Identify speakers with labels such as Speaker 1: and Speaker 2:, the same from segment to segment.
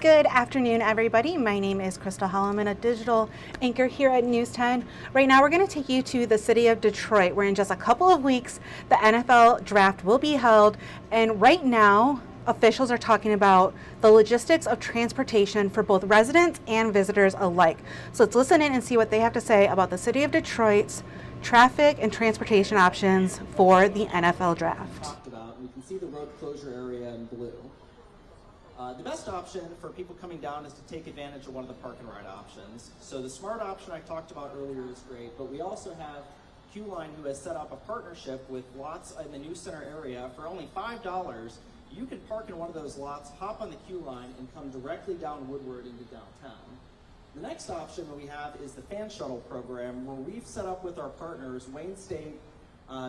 Speaker 1: Good afternoon, everybody. My name is Crystal Hall. I'm a digital anchor here at News 10. Right now, we're going to take you to the city of Detroit, where in just a couple of weeks, the NFL draft will be held. And right now, officials are talking about the logistics of transportation for both residents and visitors alike. So let's listen in and see what they have to say about the city of Detroit's traffic and transportation options for the NFL draft.
Speaker 2: Talked about, and you can see the road closure area in blue. The best option for people coming down is to take advantage of one of the park and ride options. So the smart option I talked about earlier is great, but we also have Q-Line, who has set up a partnership with lots in the New Center area. For only $5, you can park in one of those lots, hop on the Q-Line, and come directly down Woodward into downtown. The next option that we have is the fan shuttle program, where we've set up with our partners, Wayne State,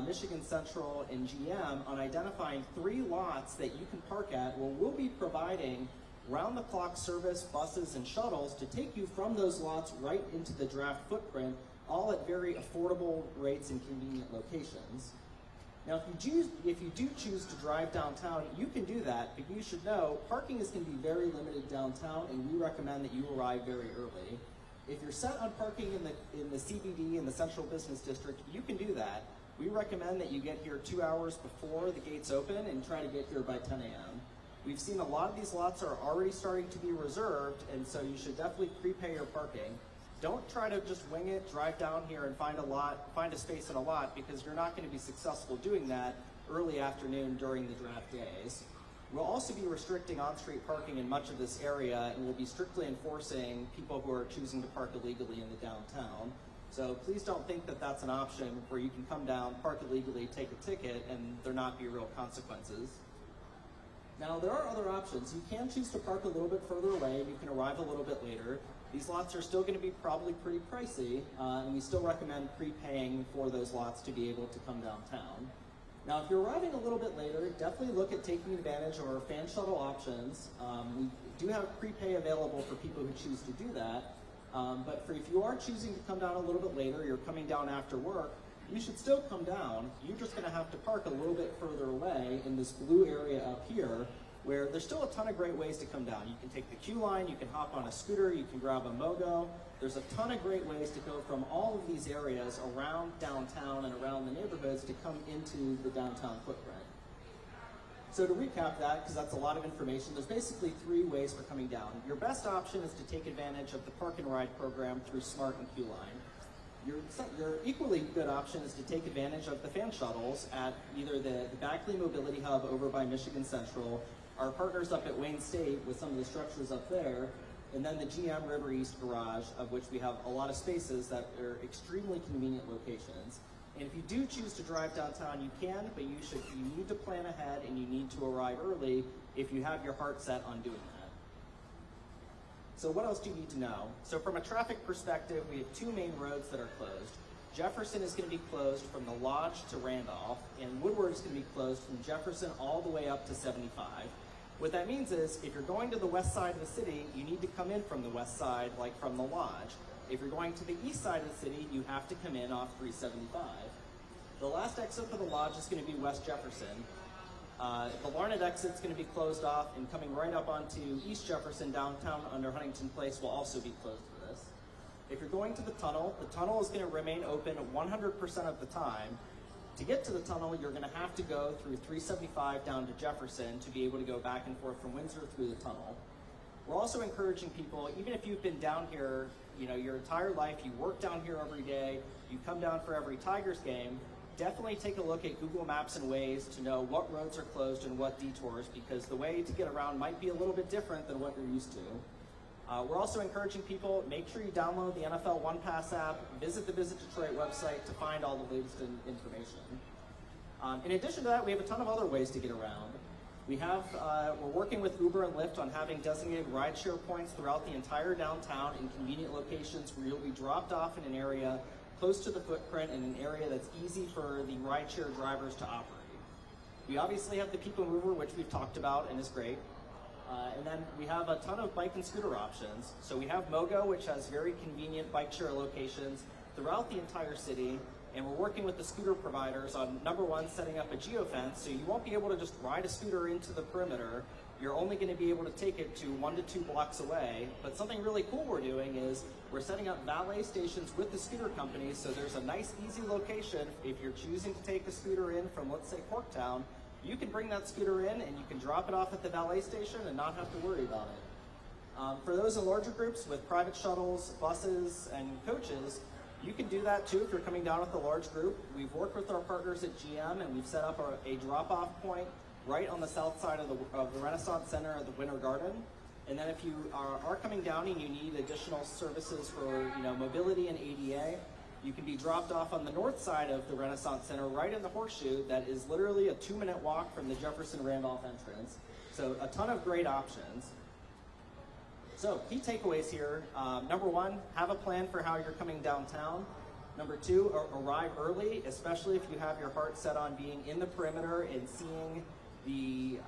Speaker 2: Michigan Central, and GM, on identifying 3 lots that you can park at, where we'll be providing round-the-clock service, buses, and shuttles to take you from those lots right into the draft footprint, all at very affordable rates and convenient locations. Now, if you do choose to drive downtown, you can do that, but you should know parking is going to be very limited downtown, and we recommend that you arrive very early. If you're set on parking in the CBD and the Central Business District, you can do that. We recommend that you get here 2 hours before the gates open and try to get here by 10 a.m. We've seen a lot of these lots are already starting to be reserved, and so you should definitely prepay your parking. Don't try to just wing it, drive down here and find a space in a lot, because you're not going to be successful doing that early afternoon during the draft days. We'll also be restricting on-street parking in much of this area, and we'll be strictly enforcing people who are choosing to park illegally in the downtown. So please don't think that that's an option where you can come down, park illegally, take a ticket, and there not be real consequences. Now, there are other options. You can choose to park a little bit further away, and you can arrive a little bit later. These lots are still going to be probably pretty pricey, and we still recommend prepaying for those lots to be able to come downtown. Now, if you're arriving a little bit later, definitely look at taking advantage of our fan shuttle options. We do have prepay available for people who choose to do that. But if you are choosing to come down a little bit later, you're coming down after work, you should still come down. You're just going to have to park a little bit further away in this blue area up here, where there's still a ton of great ways to come down. You can take the Q-Line, you can hop on a scooter, you can grab a Mogo. There's a ton of great ways to go from all of these areas around downtown and around the neighborhoods to come into the downtown footprint. So to recap that, because that's a lot of information, there's basically 3 ways for coming down. Your best option is to take advantage of the park and ride program through Smart and Q-Line. Your equally good option is to take advantage of the fan shuttles at either the Backley Mobility Hub over by Michigan Central, our partners up at Wayne State with some of the structures up there, and then the GM River East Garage, of which we have a lot of spaces that are extremely convenient locations. And if you do choose to drive downtown, you can, but you need to plan ahead and you need to arrive early if you have your heart set on doing that. So what else do you need to know? So from a traffic perspective, we have 2 main roads that are closed. Jefferson is going to be closed from the Lodge to Randolph, and Woodward is going to be closed from Jefferson all the way up to 75. What that means is, if you're going to the west side of the city, you need to come in from the west side, like from the Lodge. If you're going to the east side of the city, you have to come in off 375. The last exit for the Lodge is going to be West Jefferson. The Larned exit is going to be closed off, and coming right up onto East Jefferson downtown under Huntington Place will also be closed for this. If you're going to the tunnel is going to remain open 100% of the time. To get to the tunnel, you're going to have to go through 375 down to Jefferson to be able to go back and forth from Windsor through the tunnel. We're also encouraging people, even if you've been down here, your entire life, you work down here every day, you come down for every Tigers game, definitely take a look at Google Maps and Waze to know what roads are closed and what detours, because the way to get around might be a little bit different than what you're used to. We're also encouraging people, make sure you download the NFL One Pass app, visit the Visit Detroit website to find all the latest information. In addition to that, we have a ton of other ways to get around. We're working with Uber and Lyft on having designated rideshare points throughout the entire downtown in convenient locations where you'll be dropped off in an area close to the footprint in an area that's easy for the rideshare drivers to operate. We obviously have the People Mover, which we've talked about and is great. And then we have a ton of bike and scooter options. So we have Mogo, which has very convenient bike share locations throughout the entire city. And we're working with the scooter providers on, number one, setting up a geofence, so you won't be able to just ride a scooter into the perimeter. you're only going to be able to take it to 1 to 2 blocks away. But something really cool we're doing is we're setting up valet stations with the scooter companies, so there's a nice, easy location. If you're choosing to take a scooter in from, let's say, Corktown, you can bring that scooter in and you can drop it off at the valet station and not have to worry about it. For those in larger groups with private shuttles, buses, and coaches, you can do that too if you're coming down with a large group. We've worked with our partners at GM and we've set up a drop-off point right on the south side of the Renaissance Center at the Winter Garden. And then if you are coming down and you need additional services for mobility and ADA, you can be dropped off on the north side of the Renaissance Center right in the horseshoe that is literally a 2-minute walk from the Jefferson Randolph entrance. So a ton of great options. So key takeaways here. Number 1, have a plan for how you're coming downtown. Number 2, arrive early, especially if you have your heart set on being in the perimeter and seeing the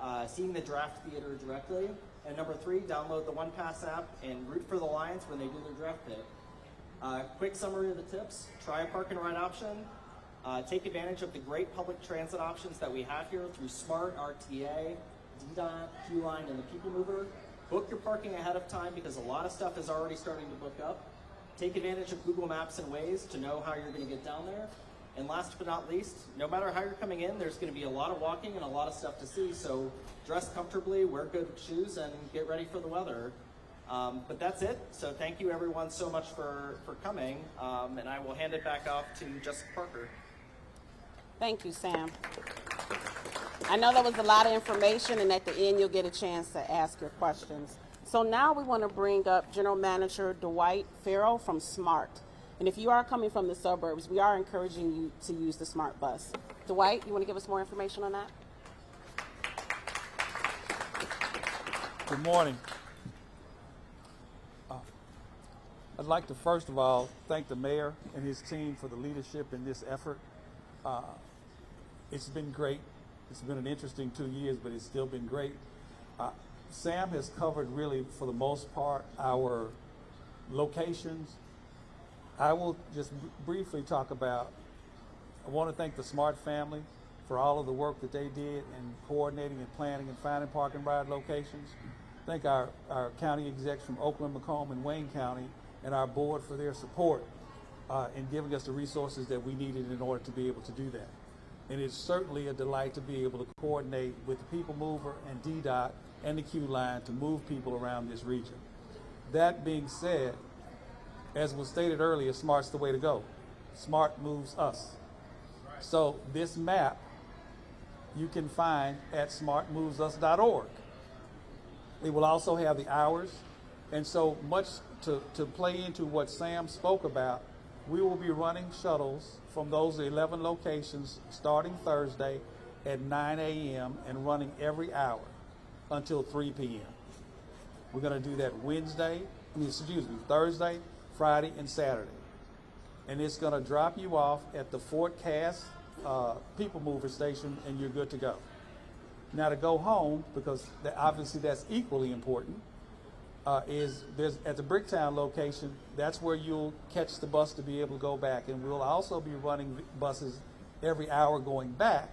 Speaker 2: draft theater directly. And number 3, download the OnePass app and root for the Lions when they do their draft pick. Quick summary of the tips: try a park and ride option. Take advantage of the great public transit options that we have here through SMART, RTA, DDOT, Q-Line, and the People Mover. Book your parking ahead of time because a lot of stuff is already starting to book up. Take advantage of Google Maps and Waze to know how you're going to get down there. And last but not least, no matter how you're coming in, there's going to be a lot of walking and a lot of stuff to see. So dress comfortably, wear good shoes, and get ready for the weather. But that's it. So thank you everyone so much for coming. And I will hand it back off to Jessica Parker.
Speaker 3: Thank you, Sam. I know that was a lot of information, and at the end you'll get a chance to ask your questions. So now we want to bring up General Manager Dwight Farrell from SMART. And if you are coming from the suburbs, we are encouraging you to use the SMART bus. Dwight, you want to give us more information on that?
Speaker 4: Good morning. I'd like to first of all thank the mayor and his team for the leadership in this effort. It's been great. It's been an interesting 2 years, but it's still been great. Sam has covered really, for the most part, our locations. I will just briefly talk about, I want to thank the SMART family for all of the work that they did in coordinating and planning and finding park and ride locations. Thank our county execs from Oakland, Macomb, and Wayne County, and our board for their support in giving us the resources that we needed in order to be able to do that. And it's certainly a delight to be able to coordinate with the People Mover and DDOT and the Q-Line to move people around this region. That being said, as was stated earlier, SMART's the way to go. SMART moves us. So this map you can find at smartmovesus.org. It will also have the hours. And so much to play into what Sam spoke about, we will be running shuttles from those 11 locations starting Thursday at 9 a.m. and running every hour until 3 p.m. We're going to do that Thursday, Friday, and Saturday. And it's going to drop you off at the Fort Cass People Mover station, and you're good to go. Now to go home, because obviously that's equally important, is there's at the Bricktown location, that's where you'll catch the bus to be able to go back. And we'll also be running buses every hour going back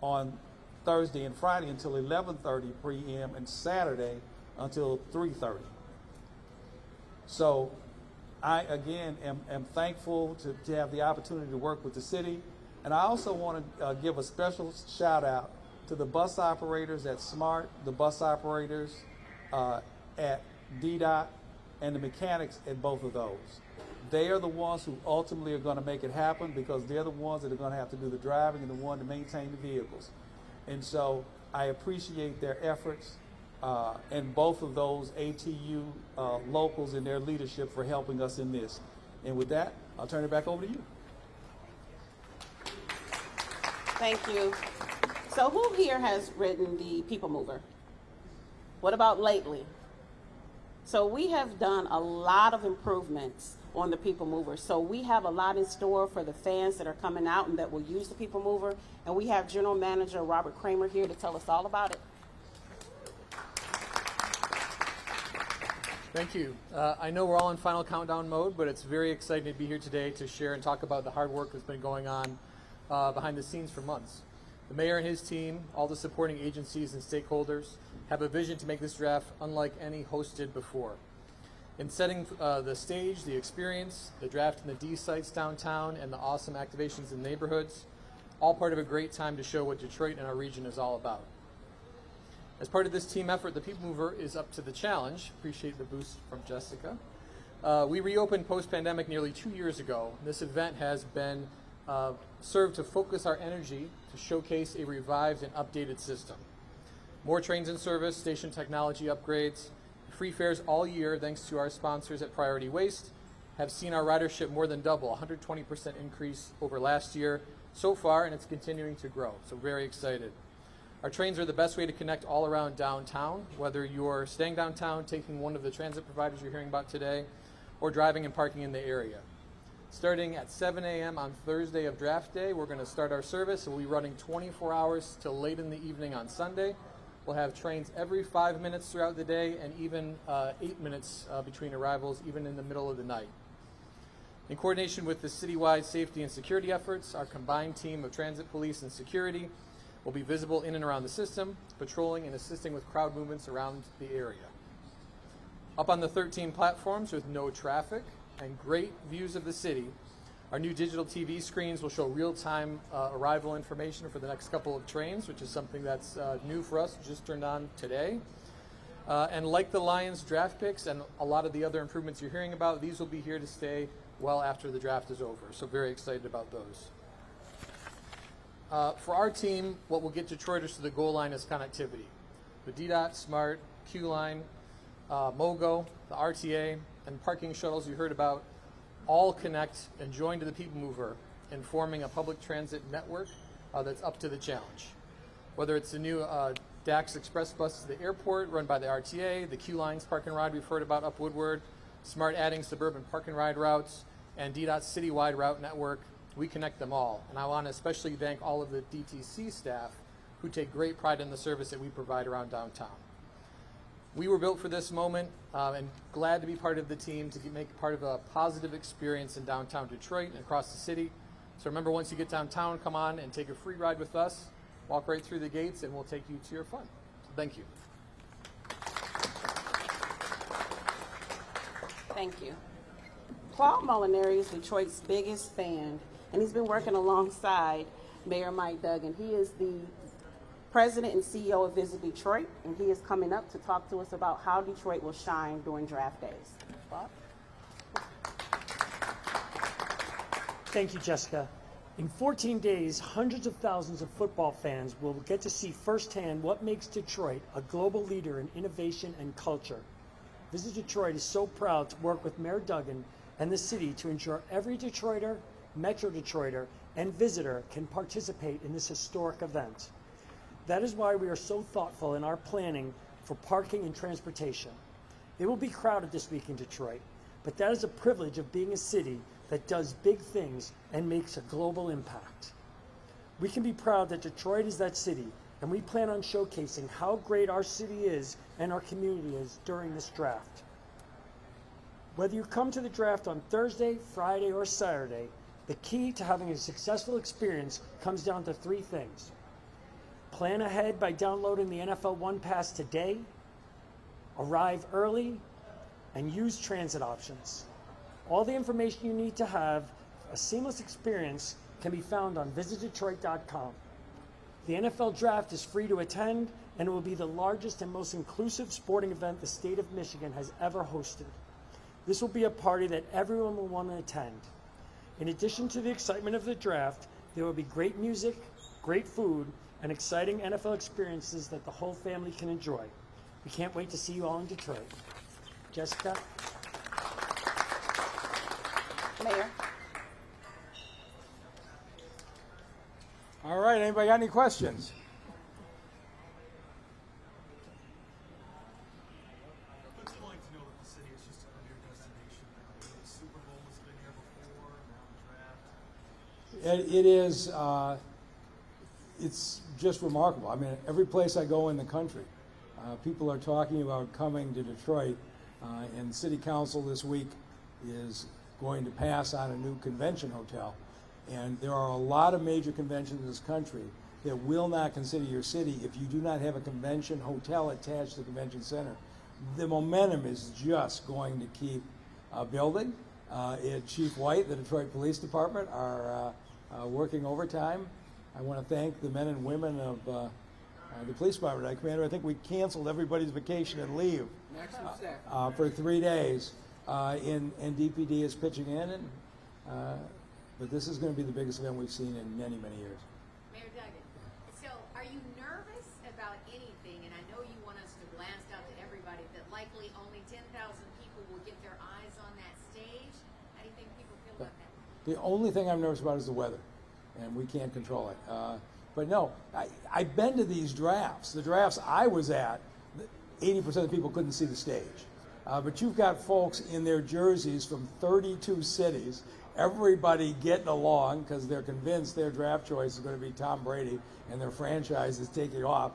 Speaker 4: on Thursday and Friday until 11:30 p.m. and Saturday until 3:30. So I, again, am thankful to have the opportunity to work with the city. And I also want to give a special shout out to the bus operators at SMART, the bus operators at DDOT, and the mechanics at both of those. They are the ones who ultimately are going to make it happen because they're the ones that are going to have to do the driving and the one to maintain the vehicles. And so I appreciate their efforts and both of those ATU locals and their leadership for helping us in this. And with that, I'll turn it back over to you.
Speaker 3: Thank you. So who here has ridden the People Mover? What about lately? So we have done a lot of improvements on the People Mover. So we have a lot in store for the fans that are coming out and that will use the People Mover. And we have General Manager Robert Kramer here to tell us all about it.
Speaker 5: Thank you. I know we're all in final countdown mode, but it's very exciting to be here today to share and talk about the hard work that's been going on behind the scenes for months. The mayor and his team, all the supporting agencies and stakeholders, have a vision to make this draft unlike any hosted before. In setting the stage, the experience, the draft in the D sites downtown, and the awesome activations in neighborhoods, all part of a great time to show what Detroit and our region is all about. As part of this team effort, the People Mover is up to the challenge. Appreciate the boost from Jessica. We reopened post-pandemic nearly 2 years ago. This event has been served to focus our energy to showcase a revived and updated system. More trains in service, station technology upgrades, free fares all year thanks to our sponsors at Priority Waste have seen our ridership more than double, 120% increase over last year so far, and it's continuing to grow, so very excited. Our trains are the best way to connect all around downtown, whether you're staying downtown, taking one of the transit providers you're hearing about today, or driving and parking in the area. Starting at 7 a.m. on Thursday of draft day, we're going to start our service. We'll be running 24 hours till late in the evening on Sunday. We'll have trains every 5 minutes throughout the day and even 8 minutes between arrivals, even in the middle of the night. In coordination with the citywide safety and security efforts, our combined team of transit police and security will be visible in and around the system, patrolling and assisting with crowd movements around the area. Up on the 13 platforms with no traffic and great views of the city, our new digital TV screens will show real-time arrival information for the next couple of trains, which is something that's new for us, just turned on today. And like the Lions draft picks and a lot of the other improvements you're hearing about, these will be here to stay well after the draft is over. So very excited about those. For our team, what will get Detroiters to the goal line is connectivity. The DDOT, SMART, Q-Line, MOGO, the RTA, and parking shuttles you heard about all connect and join to the People Mover in forming a public transit network that's up to the challenge. Whether it's the new DAX Express bus to the airport run by the RTA, the Q-Lines park and ride we've heard about up Woodward, SMART adding suburban park and ride routes, and DDOT's citywide route network, we connect them all. And I want to especially thank all of the DTC staff who take great pride in the service that we provide around downtown. We were built for this moment and glad to be part of the team to make part of a positive experience in downtown Detroit and across the city. So remember, once you get downtown, come on and take a free ride with us. Walk right through the gates and we'll take you to your fun. So thank you.
Speaker 3: Thank you. Claude Molinari is Detroit's biggest fan, and he's been working alongside Mayor Mike Duggan. He is the President and CEO of Visit Detroit, and he is coming up to talk to us about how Detroit will shine during draft days. Bob?
Speaker 6: Thank you, Jessica. In 14 days, hundreds of thousands of football fans will get to see firsthand what makes Detroit a global leader in innovation and culture. Visit Detroit is so proud to work with Mayor Duggan and the city to ensure every Detroiter, Metro Detroiter, and visitor can participate in this historic event. That is why we are so thoughtful in our planning for parking and transportation. It will be crowded this week in Detroit, but that is a privilege of being a city that does big things and makes a global impact. We can be proud that Detroit is that city, and we plan on showcasing how great our city is and our community is during this draft. Whether you come to the draft on Thursday, Friday, or Saturday, the key to having a successful experience comes down to three things. Plan ahead by downloading the NFL One Pass today, arrive early, and use transit options. All the information you need to have a seamless experience can be found on visitdetroit.com. The NFL Draft is free to attend, and it will be the largest and most inclusive sporting event the state of Michigan has ever hosted. This will be a party that everyone will want to attend. In addition to the excitement of the draft, there will be great music, great food, and exciting NFL experiences that the whole family can enjoy. We can't wait to see you all in Detroit. Jessica?
Speaker 3: Mayor?
Speaker 7: All right, anybody got any questions?
Speaker 8: What's it like to know that the city is just another destination now? The Super Bowl has been here before, now the draft.
Speaker 7: It is, it's just remarkable. I mean, every place I go in the country, people are talking about coming to Detroit, and City Council this week is going to pass on a new convention hotel. And there are a lot of major conventions in this country that will not consider your city if you do not have a convention hotel attached to the convention center. The momentum is just going to keep building. Chief White, the Detroit Police Department, are working overtime. I want to thank the men and women of the police department. Commander, I think we canceled everybody's vacation and leave for 3 days, and DPD is pitching in, and but this is going to be the biggest event we've seen in many, many years.
Speaker 9: Mayor Duggan, so are you nervous about anything? And I know you want us to blast out to everybody that likely only 10,000 people will get their eyes on that stage. How do you think people feel about that?
Speaker 7: The only thing I'm nervous about is the weather, and we can't control it. But no, I've been to these drafts. The drafts I was at, 80% of the people couldn't see the stage. But you've got folks in their jerseys from 32 cities, everybody getting along because they're convinced their draft choice is going to be Tom Brady and their franchise is taking off.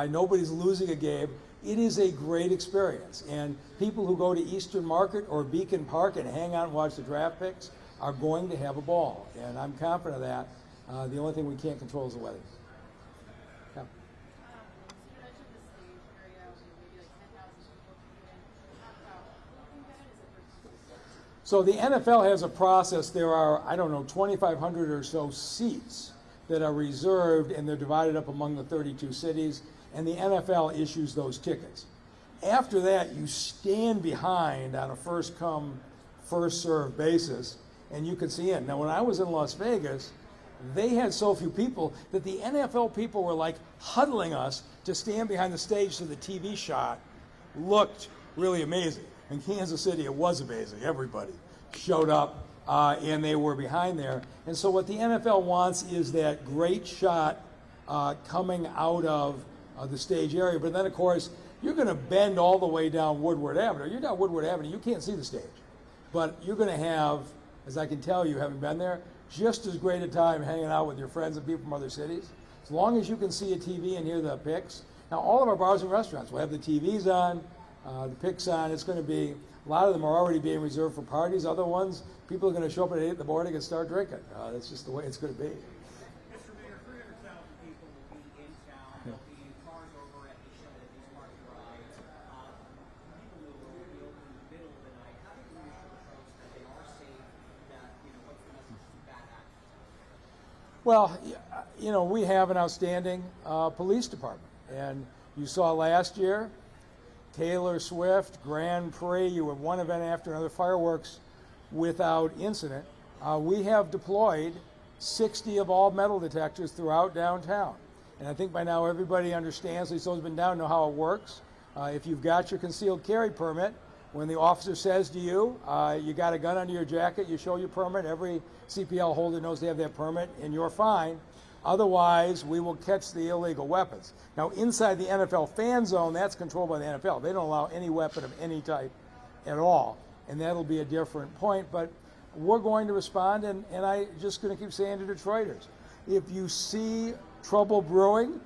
Speaker 7: Nobody's losing a game. It is a great experience. And people who go to Eastern Market or Beacon Park and hang out and watch the draft picks are going to have a ball. And I'm confident of that. The only thing we can't control is the weather. Yeah.
Speaker 9: You mentioned the stage area, maybe like 10,000 people can get in. How important is it?
Speaker 7: So the NFL has a process. There are, I don't know, 2,500 or so seats that are reserved, and they're divided up among the 32 cities, and the NFL issues those tickets. After that, you stand behind on a first-come, first-served basis, and you can see in. Now, when I was in Las Vegas, they had so few people that the NFL people were like huddling us to stand behind the stage so the TV shot looked really amazing. In Kansas City, it was amazing. Everybody showed up and they were behind there. And so what the NFL wants is that great shot coming out of the stage area. But then, of course, you're going to bend all the way down Woodward Avenue. You're down Woodward Avenue, you can't see the stage. But you're going to have, as I can tell you, having been there, just as great a time hanging out with your friends and people from other cities. As long as you can see a TV and hear the picks. Now, all of our bars and restaurants will have the TVs on, the picks on. It's going to be, a lot of them are already being reserved for parties. Other ones, people are going to show up at 8 in the morning and start drinking. That's just the way it's going to be.
Speaker 10: Mr. Mayor, 300,000 people will be in town. There'll be cars over at the show at these parking rides. People will be open in the middle of the night. How do you reassure folks that they are safe? That, what's the message to bad actors?
Speaker 7: Well, we have an outstanding police department. And you saw last year, Taylor Swift, Grand Prix, you have one event after another, fireworks without incident. We have deployed 60 of all metal detectors throughout downtown. And I think by now everybody understands, at least those who've been down know how it works. If you've got your concealed carry permit, when the officer says to you, you got a gun under your jacket, you show your permit, every CPL holder knows they have that permit, and you're fine. Otherwise, we will catch the illegal weapons. Now, inside the NFL fan zone, that's controlled by the NFL. They don't allow any weapon of any type at all, and that'll be a different point. But we're going to respond, and I'm just going to keep saying to Detroiters, if you see trouble brewing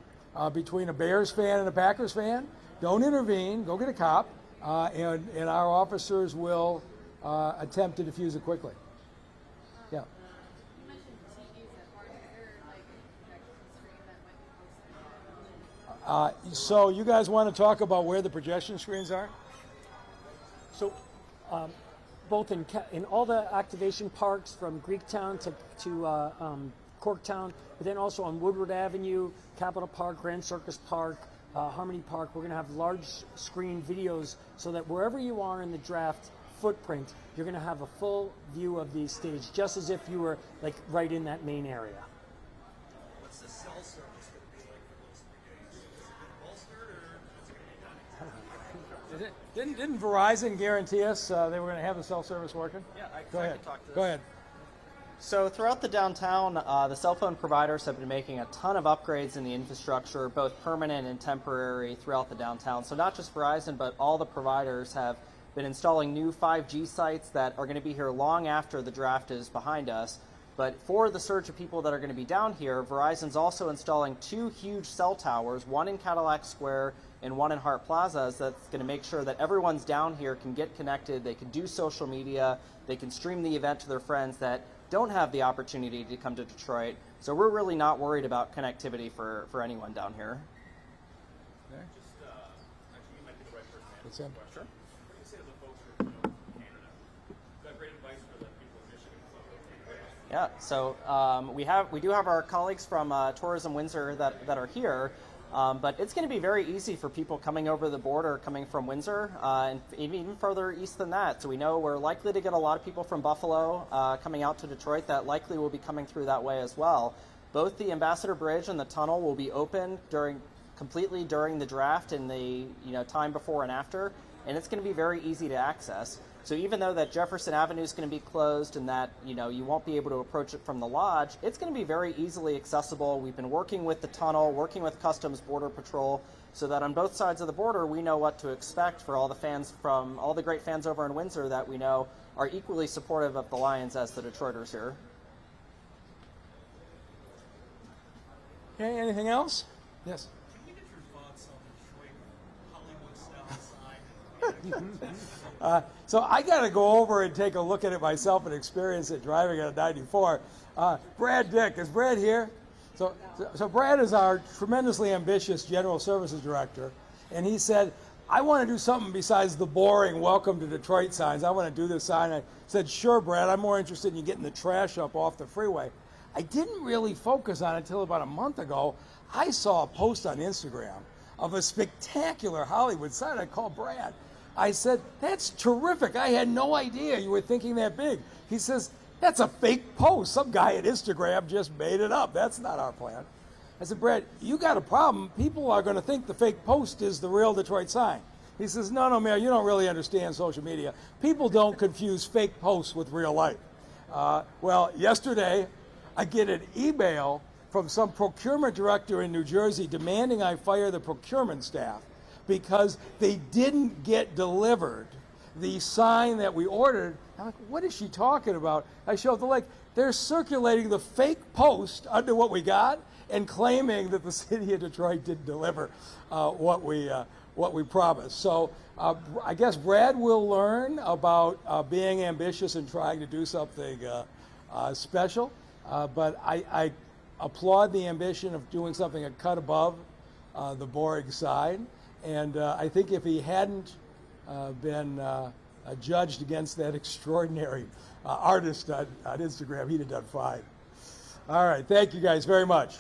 Speaker 7: between a Bears fan and a Packers fan, don't intervene. Go get a cop, and our officers will attempt to defuse it quickly. Yeah.
Speaker 9: You mentioned TVs at bars. Is there like a projection screen that might be posted?
Speaker 7: So you guys want to talk about where the projection screens are?
Speaker 6: So, both in all the activation parks from Greektown to Corktown, but then also on Woodward Avenue, Capitol Park, Grand Circus Park, Harmony Park, we're going to have large screen videos so that wherever you are in the draft footprint, you're going to have a full view of the stage, just as if you were like right in that main area.
Speaker 8: What's the cell service going to be like for those 3 days? Is it bolstered or is it going to be done?
Speaker 7: Didn't Verizon guarantee us they were going to have the cell service working?
Speaker 2: Yeah, I
Speaker 7: Go ahead.
Speaker 2: can talk to this.
Speaker 7: Go ahead.
Speaker 2: So throughout the downtown, the cell phone providers have been making a ton of upgrades in the infrastructure, both permanent and temporary, throughout the downtown. So not just Verizon, but all the providers have been installing new 5G sites that are going to be here long after the draft is behind us. But for the surge of people that are going to be down here, Verizon's also installing 2 huge cell towers, one in Cadillac Square and one in Hart Plaza. That's going to make sure that everyone's down here can get connected, they can do social media, they can stream the event to their friends that don't have the opportunity to come to Detroit. So we're really not worried about connectivity for anyone down here.
Speaker 4: Okay.
Speaker 11: Actually, you might be the right person to
Speaker 4: What's
Speaker 11: answer
Speaker 4: that?
Speaker 11: the question. What do you say to the folks who are from Canada? Is that great advice for the people of Michigan?
Speaker 2: Yeah, so we do have our colleagues from Tourism Windsor that are here, but it's going to be very easy for people coming over the border, coming from Windsor, and even further east than that. So we know we're likely to get a lot of people from Buffalo coming out to Detroit that likely will be coming through that way as well. Both the Ambassador Bridge and the tunnel will be open completely during the draft and the time before and after, and it's going to be very easy to access. So even though that Jefferson Avenue is going to be closed and that you won't be able to approach it from the lodge, it's going to be very easily accessible. We've been working with the tunnel, working with Customs Border Patrol, so that on both sides of the border we know what to expect for all the fans from all the great fans over in Windsor that we know are equally supportive of the Lions as the Detroiters here.
Speaker 7: Okay, anything else? Yes.
Speaker 8: Can we get your thoughts on the Detroit Hollywood style sign?
Speaker 7: So I got to go over and take a look at it myself and experience it driving at a 94. Brad Dick, is Brad here? So Brad is our tremendously ambitious General Services Director, and he said, I want to do something besides the boring welcome to Detroit signs. I want to do this sign. I said, sure, Brad, I'm more interested in you getting the trash up off the freeway. I didn't really focus on it until about a month ago. I saw a post on Instagram of a spectacular Hollywood sign. I called Brad. I said, that's terrific. I had no idea you were thinking that big. He says, that's a fake post. Some guy at Instagram just made it up. That's not our plan. I said, Brad, you got a problem. People are going to think the fake post is the real Detroit sign. He says, no, Mayor, you don't really understand social media. People don't confuse fake posts with real life. Well, yesterday, I get an email from some procurement director in New Jersey demanding I fire the procurement staff because they didn't get delivered the sign that we ordered. I'm like, what is she talking about? I showed the link. They're circulating the fake post under what we got and claiming that the city of Detroit didn't deliver what we promised. So I guess Brad will learn about being ambitious and trying to do something special. But I applaud the ambition of doing something a cut above the boring sign. And I think if he hadn't been judged against that extraordinary artist on Instagram, he'd have done fine. All right, thank you guys very much.